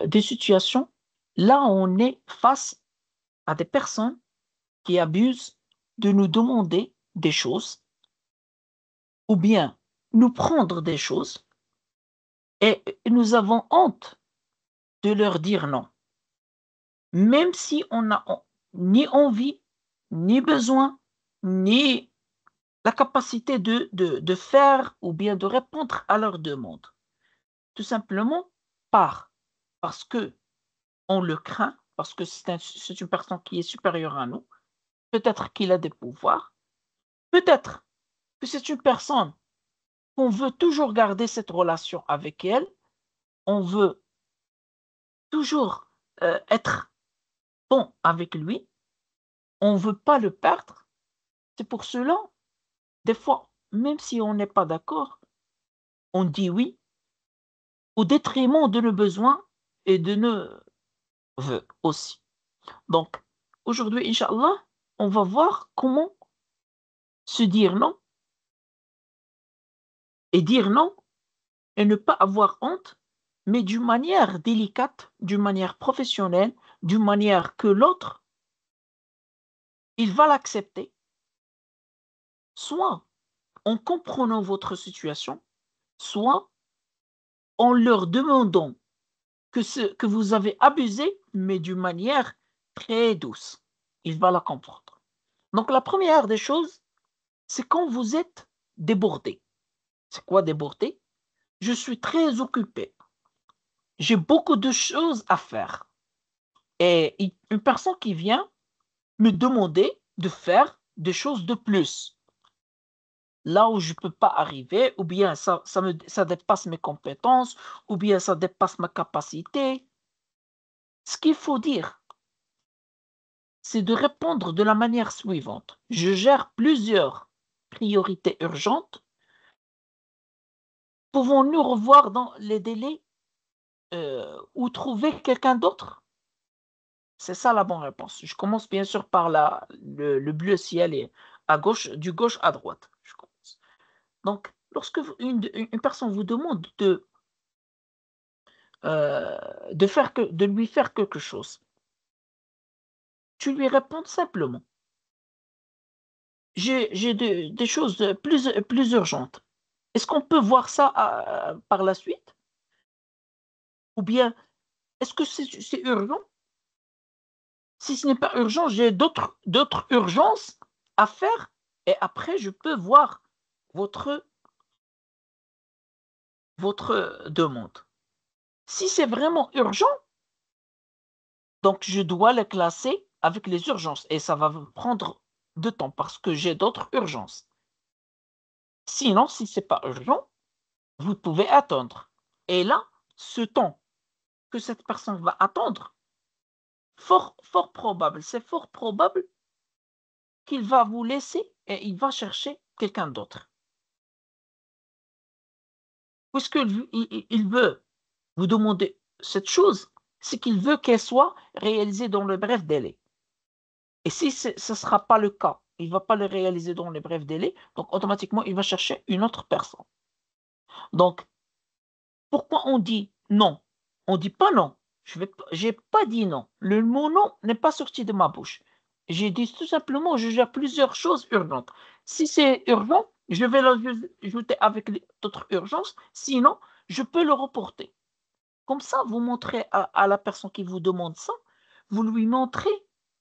des situations, là, on est face à des personnes qui abusent de nous demander des choses ou bien nous prendre des choses et nous avons honte de leur dire non, même si on n'a ni envie, ni besoin, ni la capacité de faire ou bien de répondre à leurs demandes. Tout simplement parce que on le craint, parce que c'est une personne qui est supérieure à nous. Peut-être qu'il a des pouvoirs. Peut-être que c'est une personne qu'on veut toujours garder cette relation avec elle. On veut toujours être bon avec lui. On ne veut pas le perdre. C'est pour cela, des fois, même si on n'est pas d'accord, on dit oui au détriment de nos besoins et de nos vœux aussi. Donc, aujourd'hui, Inch'Allah, on va voir comment se dire non et dire non et ne pas avoir honte, mais d'une manière délicate, d'une manière professionnelle, d'une manière que l'autre, il va l'accepter, soit en comprenant votre situation, soit en leur demandant que vous avez abusé, mais d'une manière très douce. Il va la comprendre. Donc la première des choses, c'est quand vous êtes débordé. C'est quoi débordé? Je suis très occupé. J'ai beaucoup de choses à faire. Et une personne qui vient me demander de faire des choses de plus, là où je ne peux pas arriver, ou bien ça dépasse mes compétences, ou bien ça dépasse ma capacité. Ce qu'il faut dire, c'est de répondre de la manière suivante. Je gère plusieurs priorités urgentes. Pouvons-nous revoir dans les délais ou trouver quelqu'un d'autre? C'est ça la bonne réponse. Je commence bien sûr par le bleu ciel et à gauche, du gauche à droite. Je commence. Donc, lorsque une personne vous demande de lui faire quelque chose, tu lui réponds simplement. J'ai des choses plus urgentes. Est-ce qu'on peut voir ça par la suite? Ou bien, est-ce que c'est urgent? Si ce n'est pas urgent, j'ai d'autres urgences à faire et après, je peux voir votre, votre demande. Si c'est vraiment urgent, donc je dois le classer avec les urgences et ça va me prendre de temps parce que j'ai d'autres urgences. Sinon, si c'est pas urgent, vous pouvez attendre. Et là, ce temps que cette personne va attendre, c'est fort probable qu'il va vous laisser et il va chercher quelqu'un d'autre. Puisqu'il veut vous demander cette chose, c'est qu'il veut qu'elle soit réalisée dans le bref délai. Et si ce ne sera pas le cas, il ne va pas le réaliser dans les brefs délais, donc automatiquement, il va chercher une autre personne. Donc, pourquoi on dit non? On ne dit pas non. Je n'ai pas dit non. Le mot non n'est pas sorti de ma bouche. J'ai dit tout simplement, je gère plusieurs choses urgentes. Si c'est urgent, je vais l'ajouter avec d'autres urgences. Sinon, je peux le reporter. Comme ça, vous montrez à la personne qui vous demande ça, vous lui montrez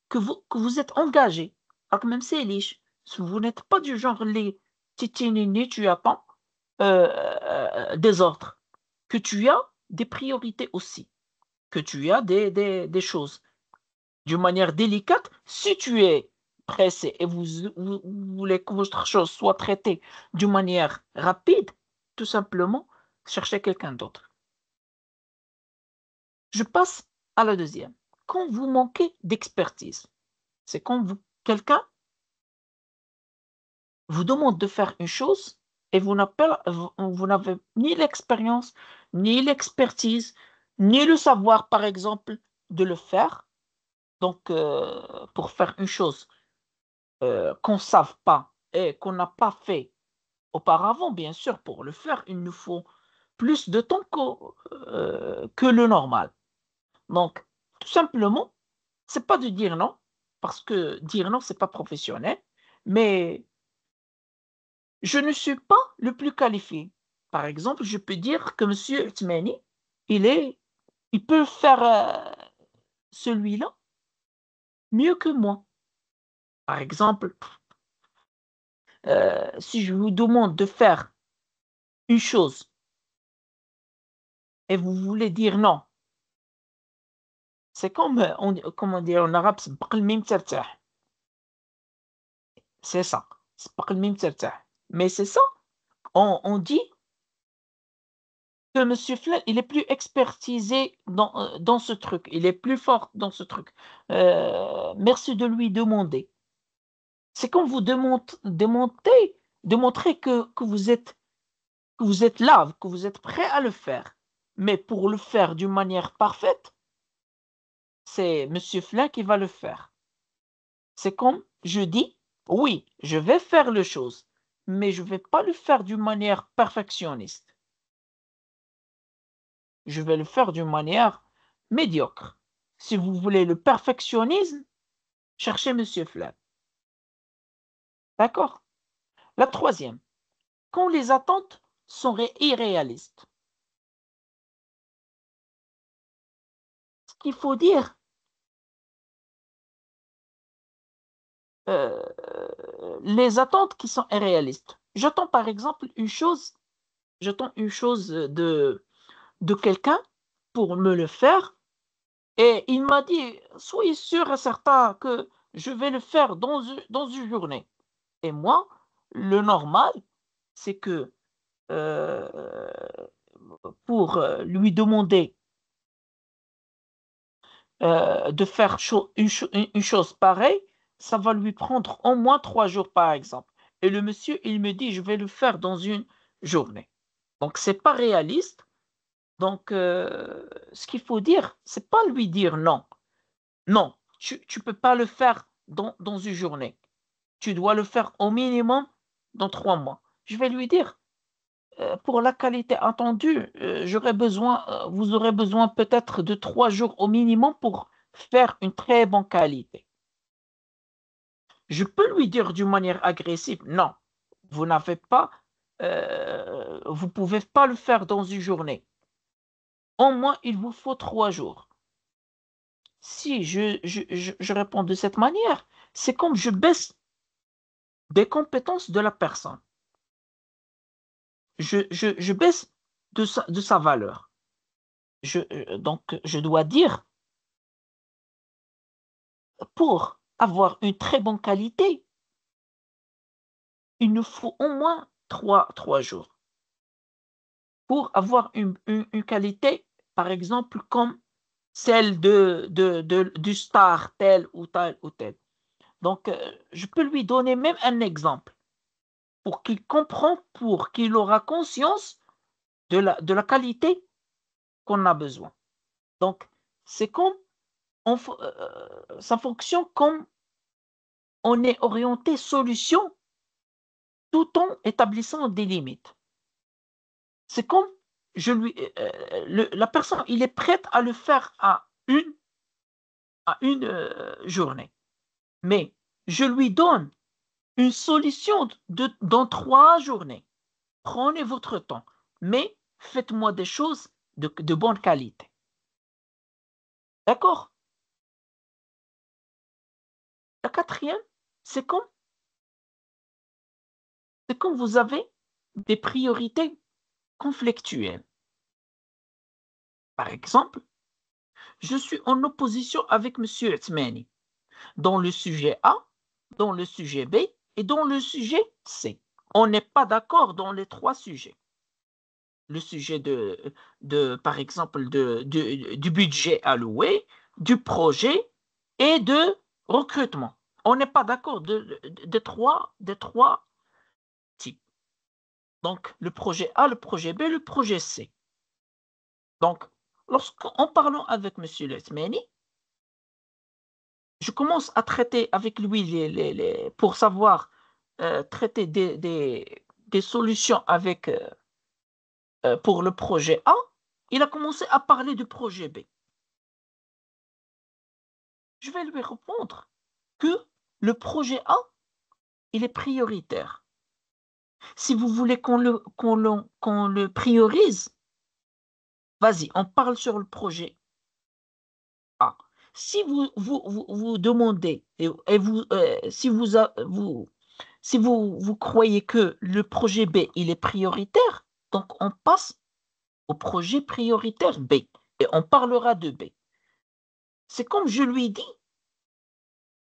que vous êtes engagé. Alors que même c'est liche. Vous n'êtes pas du genre les titinini, tu attends des ordres. Que tu as des priorités aussi. Que tu as des choses. D'une manière délicate, si tu es pressé et vous voulez que votre chose soit traitée d'une manière rapide, tout simplement, cherchez quelqu'un d'autre. Je passe à la deuxième. Quand vous manquez d'expertise, c'est quand quelqu'un vous demande de faire une chose et vous n'avez ni l'expérience, ni l'expertise, ni le savoir, par exemple, de le faire. Donc, pour faire une chose qu'on ne savent pas et qu'on n'a pas fait auparavant, bien sûr, pour le faire, il nous faut plus de temps que le normal. Donc, tout simplement, c'est pas de dire non, parce que dire non, c'est pas professionnel, mais je ne suis pas le plus qualifié. Par exemple, je peux dire que monsieur Othmani, il est il peut faire, celui-là mieux que moi. Par exemple, si je vous demande de faire une chose et vous voulez dire non, c'est comme, comment dire en arabe, سبق الميم ترتاح. C'est ça, سبق الميم ترتاح. Mais c'est ça, on dit que monsieur Flynn, il est plus expertisé dans ce truc, il est plus fort dans ce truc. Merci de lui demander. C'est quand vous démontrez que vous êtes là, que vous êtes prêt à le faire. Mais pour le faire d'une manière parfaite, c'est monsieur Flynn qui va le faire. C'est comme je dis: «Oui, je vais faire les choses, mais je vais pas le faire d'une manière perfectionniste. Je vais le faire d'une manière médiocre. Si vous voulez le perfectionnisme, cherchez monsieur Flynn». D'accord? La troisième, quand les attentes sont irréalistes. Ce qu'il faut dire, les attentes qui sont irréalistes. J'attends une chose de quelqu'un pour me le faire et il m'a dit: «Soyez sûr et certain que je vais le faire dans une journée». Et moi, le normal, c'est que, heu, pour, lui demander, de faire une chose pareille, ça va lui prendre au moins 3 jours, par exemple. Et le monsieur, il me dit: «Je vais le faire dans une journée». Donc c'est pas réaliste. Donc ce qu'il faut dire, c'est pas lui dire: «Non, non, tu peux pas le faire dans une journée. Tu dois le faire au minimum dans 3 mois». Je vais lui dire: «Pour la qualité attendue, vous aurez besoin peut-être de 3 jours au minimum pour faire une très bonne qualité». Je peux lui dire d'une manière agressive: «Non, vous n'avez pas, vous pouvez pas le faire dans une journée. Au moins, il vous faut 3 jours». Si je réponds de cette manière, c'est comme je baisse des compétences de la personne. Je baisse de sa valeur. Donc je dois dire: «Pour avoir une très bonne qualité, il nous faut au moins trois jours. Pour avoir une qualité, par exemple, comme celle du star tel ou tel ou tel». Donc je peux lui donner même un exemple pour qu'il aura conscience de la qualité qu'on a besoin. Donc, c'est comme ça fonctionne comme on est orienté solution tout en établissant des limites. C'est comme la personne, il est prête à le faire à une journée, mais je lui donne une solution dans 3 journées. Prenez votre temps, mais faites-moi des choses de bonne qualité. D'accord? La quatrième, c'est comme, c'est quand vous avez des priorités conflictuelles. Par exemple, je suis en opposition avec monsieur Othmani dans le sujet A, dans le sujet B et dans le sujet C. On n'est pas d'accord dans les 3 sujets. Le sujet par exemple, du budget alloué, du projet et de recrutement. On n'est pas d'accord des trois types. Donc, le projet A, le projet B, le projet C. Donc, en parlant avec monsieur Othmani, je commence à traiter avec lui pour savoir traiter des solutions pour le projet A. Il a commencé à parler du projet B. Je vais lui répondre que le projet A, il est prioritaire. Si vous voulez qu'on le priorise, vas-y, on parle sur le projet A. Si vous demandez et si vous croyez que le projet B, il est prioritaire, donc on passe au projet prioritaire B et on parlera de B. C'est comme je lui dis,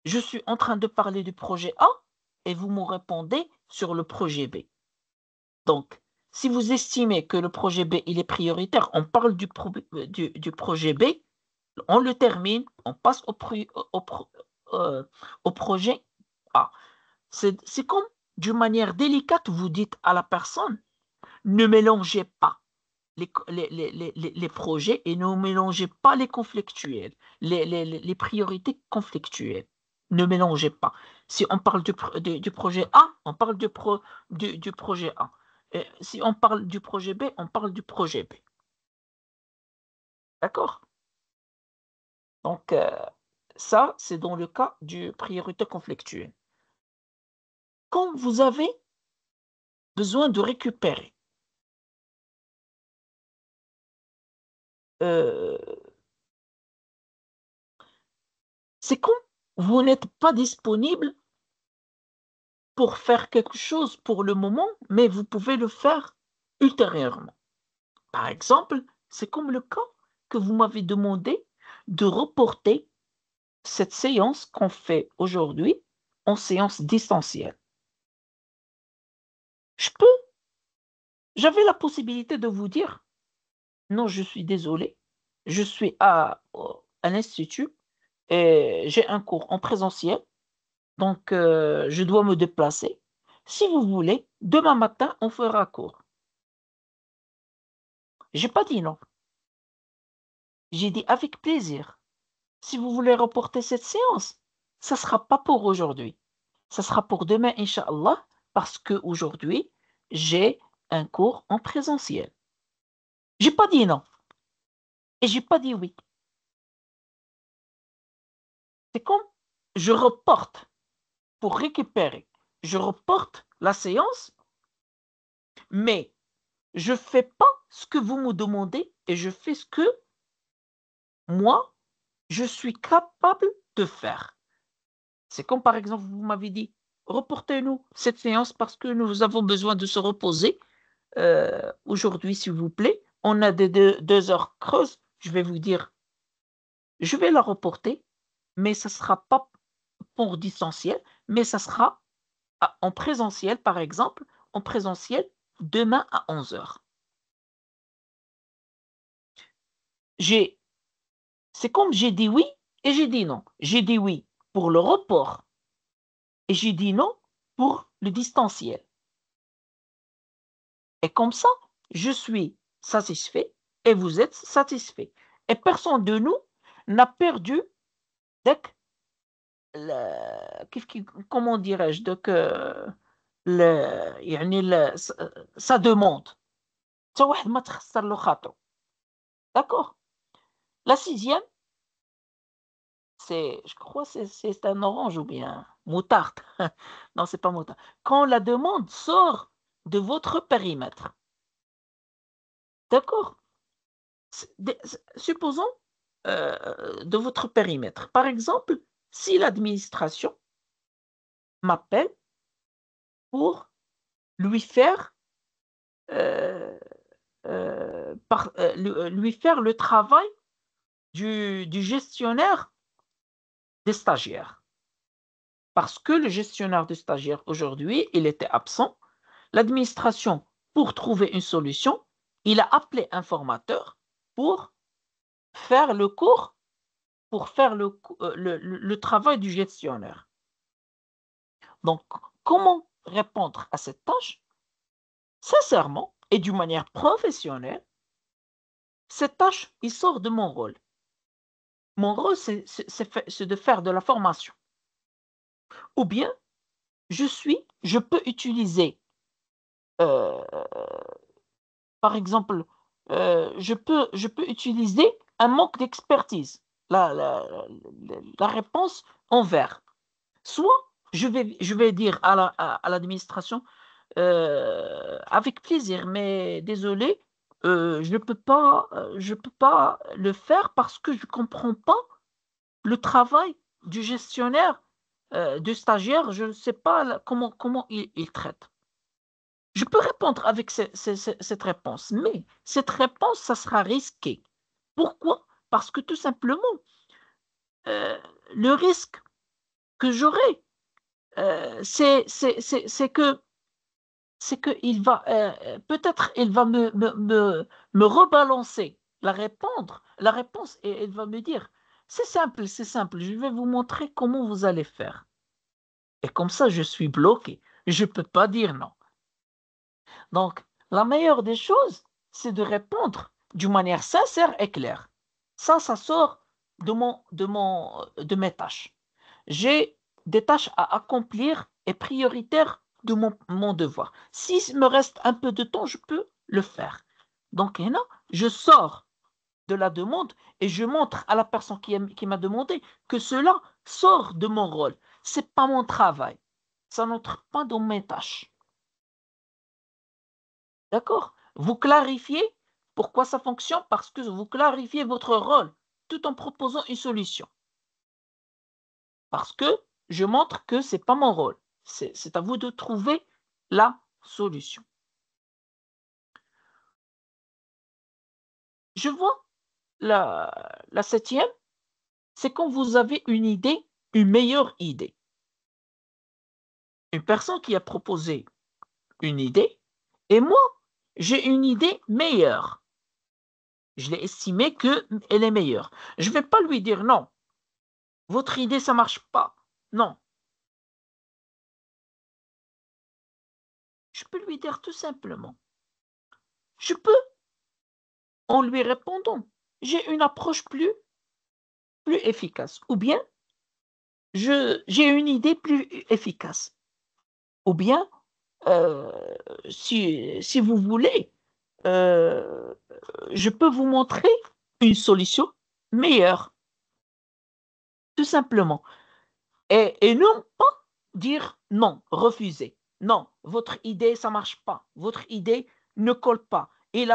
je suis en train de parler du projet A et vous me répondez sur le projet B. Donc, si vous estimez que le projet B, il est prioritaire, on parle du projet B, on le termine, on passe euh, au projet A. C'est comme, d'une manière délicate, vous dites à la personne, ne mélangez pas les projets et ne mélangez pas les conflictuels, les priorités conflictuelles. Ne mélangez pas. Si on parle du projet A, on parle du projet A. Et si on parle du projet B, on parle du projet B. D'accord? Donc, ça, c'est dans le cas du priorité conflictuelle. Quand vous avez besoin de récupérer, euh, c'est quand vous n'êtes pas disponible pour faire quelque chose pour le moment, mais vous pouvez le faire ultérieurement. Par exemple, c'est comme le cas que vous m'avez demandé de reporter cette séance qu'on fait aujourd'hui en séance distancielle. Je peux, j'avais la possibilité de vous dire, non, je suis désolé, je suis à l'institut et j'ai un cours en présentiel, donc je dois me déplacer. Si vous voulez, demain matin, on fera cours. J'ai pas dit non. J'ai dit avec plaisir. Si vous voulez reporter cette séance, ça ne sera pas pour aujourd'hui. Ça sera pour demain, Inch'Allah, parce qu'aujourd'hui, j'ai un cours en présentiel. J'ai pas dit non et j'ai pas dit oui. C'est comme je reporte pour récupérer. Je reporte la séance, mais je fais pas ce que vous me demandez et je fais ce que moi, je suis capable de faire. C'est comme par exemple, vous m'avez dit, reportez-nous cette séance parce que nous avons besoin de se reposer aujourd'hui, s'il vous plaît. On a 2 heures creuses. Je vais vous dire, je vais la reporter, mais ça ne sera pas pour distanciel, mais ça sera en présentiel, par exemple, en présentiel demain à 11 heures. J'ai, c'est comme j'ai dit oui et j'ai dit non. J'ai dit oui pour le report et j'ai dit non pour le distanciel. Et comme ça, je suis satisfait et vous êtes satisfait. Et personne de nous n'a perdu داك comment dirais-je donc ال يعني sa demande. حتى واحد ما تخسر له خاطره. D'accord? La 6e, c'est je crois c'est un orange ou bien moutarde. Non, c'est pas moutarde. Quand la demande sort de votre périmètre. D'accord? Supposons, de votre périmètre. Par exemple, si l'administration m'appelle pour lui faire, heu lui faire le travail du gestionnaire des stagiaires. Parce que le gestionnaire des stagiaires aujourd'hui, il était absent. L'administration, pour trouver une solution, il a appelé un formateur pour faire le cours, pour faire le travail du gestionnaire. Donc, comment répondre à cette tâche? Sincèrement et d'une manière professionnelle, cette tâche, il sort de mon rôle. Mon rôle, c'est de faire de la formation. Ou bien, je peux utiliser, euh, par exemple, je peux utiliser un manque d'expertise. la réponse en vert. Soit je vais dire à l'administration, avec plaisir, mais désolé, je peux pas le faire parce que je comprends pas le travail du gestionnaire, du stagiaire, je ne sais pas comment il traite. Je peux répondre avec cette réponse, mais cette réponse, ça sera risqué. Pourquoi? Parce que tout simplement, euh, le risque que j'aurai, c'est que il va peut-être il va me rebalancer la réponse et il va me dire, c'est simple, je vais vous montrer comment vous allez faire. Et comme ça, je suis bloqué. Je peux pas dire non. Donc, la meilleure des choses, c'est de répondre d'une manière sincère et claire. Ça sort de mes tâches. J'ai des tâches à accomplir et prioritaires de mon devoir. S'il me reste un peu de temps, je peux le faire. Donc, là, je sors de la demande et je montre à la personne qui m'a demandé que cela sort de mon rôle. C'est pas mon travail. Ça n'entre pas dans mes tâches. D'accord? Vous clarifiez pourquoi ça fonctionne parce que vous clarifiez votre rôle tout en proposant une solution. Parce que je montre que c'est pas mon rôle. C'est à vous de trouver la solution. Je vois la septième, c'est quand vous avez une idée, une meilleure idée. Une personne qui a proposé une idée et moi, j'ai une idée meilleure. Je l'ai estimée qu'elle est meilleure. Je ne vais pas lui dire non, votre idée, ça ne marche pas. Non. Je peux lui dire tout simplement. Je peux, en lui répondant, j'ai une approche plus efficace. Ou bien, j'ai une idée plus efficace. Ou bien, euh, si vous voulez, euh, je peux vous montrer une solution meilleure, tout simplement. Et non pas dire non, refuser. Non, votre idée, ça marche pas. Votre idée ne colle pas. Et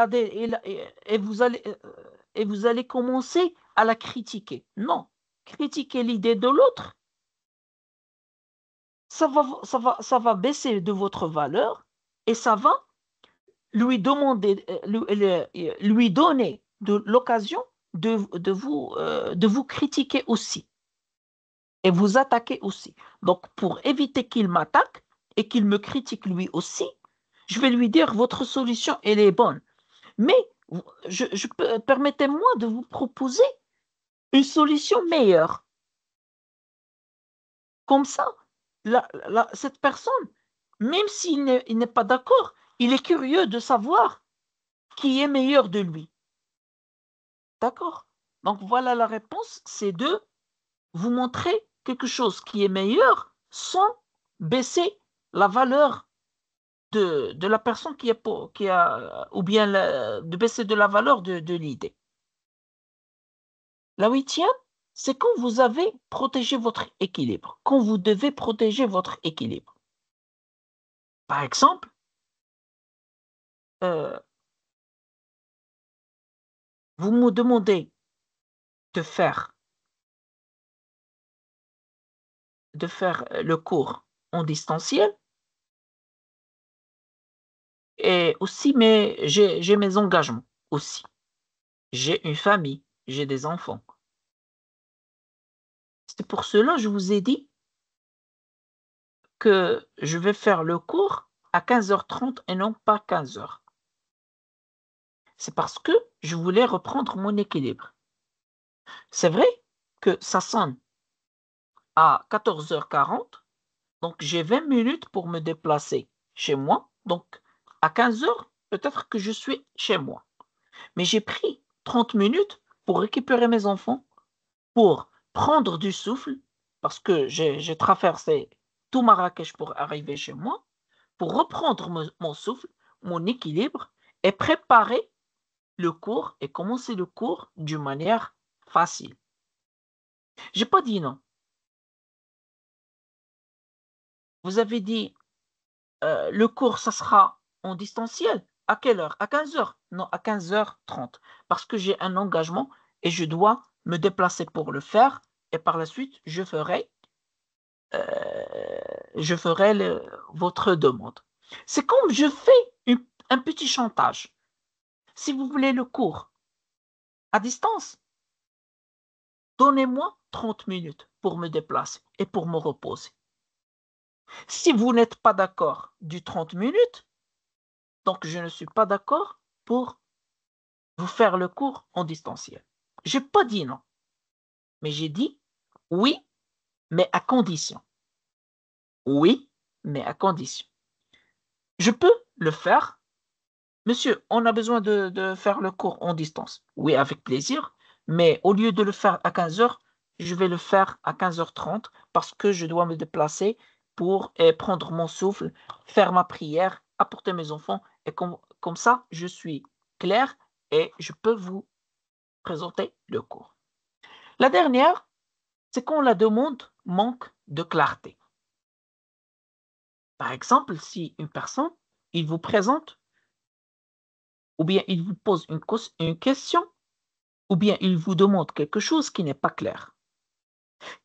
vous allez commencer à la critiquer. Non, critiquer l'idée de l'autre, ça va baisser de votre valeur et ça va lui demander, lui donner de l'occasion de vous critiquer aussi et vous attaquer aussi. Donc, pour éviter qu'il m'attaque et qu'il me critique lui aussi, je vais lui dire votre solution, elle est bonne. Mais permettez-moi de vous proposer une solution meilleure. Comme ça, cette personne, même s'il n'est pas d'accord, il est curieux de savoir qui est meilleur de lui. D'accord? Donc voilà la réponse, c'est de vous montrer quelque chose qui est meilleur sans baisser la valeur de la personne qui a ou bien de baisser de la valeur de l'idée. La huitième, c'est quand vous avez protégé votre équilibre, quand vous devez protéger votre équilibre. Par exemple, euh, vous me demandez de faire, le cours en distanciel et aussi j'ai mes engagements aussi. J'ai une famille, j'ai des enfants. C'est pour cela que je vous ai dit que je vais faire le cours à 15h30 et non pas 15h. C'est parce que je voulais reprendre mon équilibre. C'est vrai que ça sonne à 14h40, donc j'ai 20 minutes pour me déplacer chez moi. Donc à 15h, peut-être que je suis chez moi. Mais j'ai pris 30 minutes pour récupérer mes enfants, pour prendre du souffle, parce que j'ai traversé tout Marrakech pour arriver chez moi, pour reprendre mon souffle, mon équilibre et préparer le cours et commencer le cours d'une manière facile. J'ai pas dit non. Vous avez dit, le cours, ça sera en distanciel. À quelle heure? À 15 heures? Non, à 15h30. Parce que j'ai un engagement et je dois me déplacer pour le faire et par la suite, je ferai votre demande. C'est comme je fais un petit chantage. Si vous voulez le cours à distance, donnez-moi 30 minutes pour me déplacer et pour me reposer. Si vous n'êtes pas d'accord du 30 minutes, donc je ne suis pas d'accord pour vous faire le cours en distanciel. J'ai pas dit non, mais j'ai dit oui, mais à condition. Oui, mais à condition. Je peux le faire. Monsieur, on a besoin de faire le cours en distance. Oui, avec plaisir, mais au lieu de le faire à 15 heures, je vais le faire à 15h30 parce que je dois me déplacer pour prendre mon souffle, faire ma prière, apporter mes enfants et comme ça, je suis clair et je peux vous présenter le cours. La dernière, c'est quand la demande manque de clarté. Par exemple, si une personne, il vous présente ou bien il vous pose une question ou bien il vous demande quelque chose qui n'est pas clair.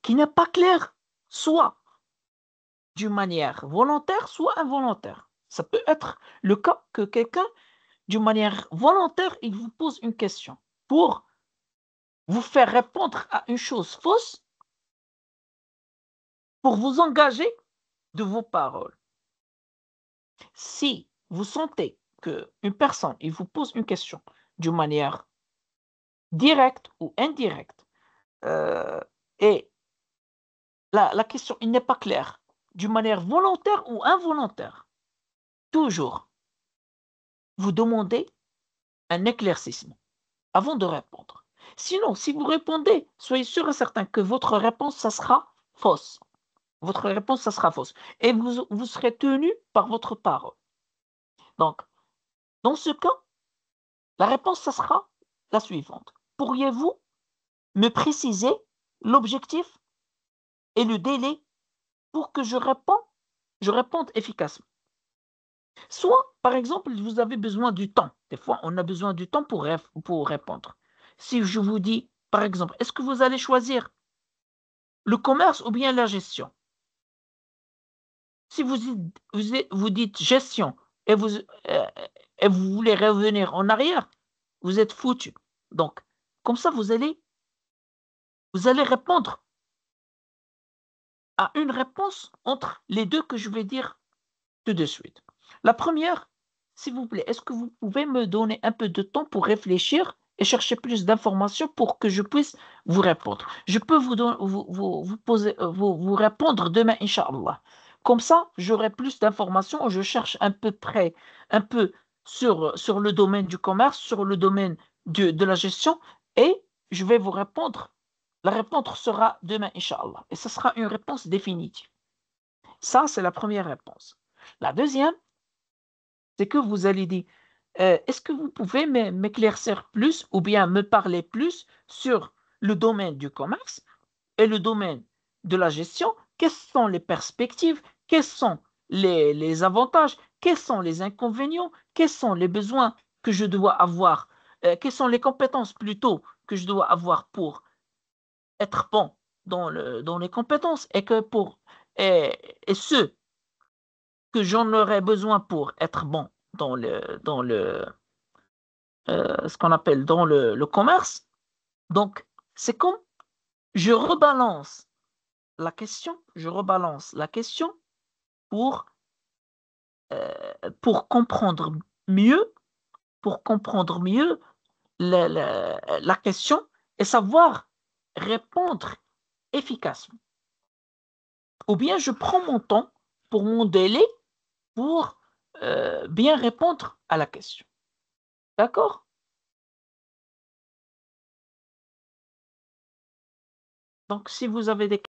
Qui n'est pas clair, soit d'une manière volontaire, soit involontaire. Ça peut être le cas que quelqu'un, d'une manière volontaire, il vous pose une question pour vous faire répondre à une chose fausse, pour vous engager de vos paroles. Si vous sentez qu'une personne, il vous pose une question d'une manière directe ou indirecte, et la question, il n'est pas clair, d'une manière volontaire ou involontaire, toujours, vous demandez un éclaircissement avant de répondre. Sinon, si vous répondez, soyez sûr et certain que votre réponse, ça sera fausse. Votre réponse, ça sera fausse. Et vous serez tenu par votre parole. Donc, dans ce cas, la réponse, ça sera la suivante. Pourriez-vous me préciser l'objectif et le délai pour que je réponde efficacement? Soit, par exemple, vous avez besoin du temps. Des fois, on a besoin du temps pour répondre. Si je vous dis, par exemple, est-ce que vous allez choisir le commerce ou bien la gestion? Si vous dites gestion et euh, et vous voulez revenir en arrière, vous êtes foutu. Donc, comme ça, vous allez répondre à une réponse entre les deux que je vais dire tout de suite. La première, s'il vous plaît, est-ce que vous pouvez me donner un peu de temps pour réfléchir et chercher plus d'informations pour que je puisse vous répondre? Je peux vous répondre demain, Inch'Allah. Comme ça, j'aurai plus d'informations. Je cherche un peu sur le domaine du commerce, sur le domaine de la gestion et je vais vous répondre. La réponse sera demain, Inch'Allah. Et ce sera une réponse définitive. Ça, c'est la première réponse. La deuxième, c'est que vous allez dire, est-ce que vous pouvez m'éclaircir plus ou bien me parler plus sur le domaine du commerce et le domaine de la gestion? Quelles sont les perspectives? Quels sont les avantages? Quels sont les inconvénients? Quels sont les besoins que je dois avoir? Quelles sont les compétences plutôt que je dois avoir pour être bon dans les compétences et, et ce que j'en aurais besoin pour être bon ce qu'on appelle dans le commerce. Donc, c'est comme je rebalance la question pour, pour comprendre mieux, pour comprendre mieux la question et savoir répondre efficacement. Ou bien je prends mon temps pour mon délai pour bien répondre à la question. D'accord? Donc, si vous avez des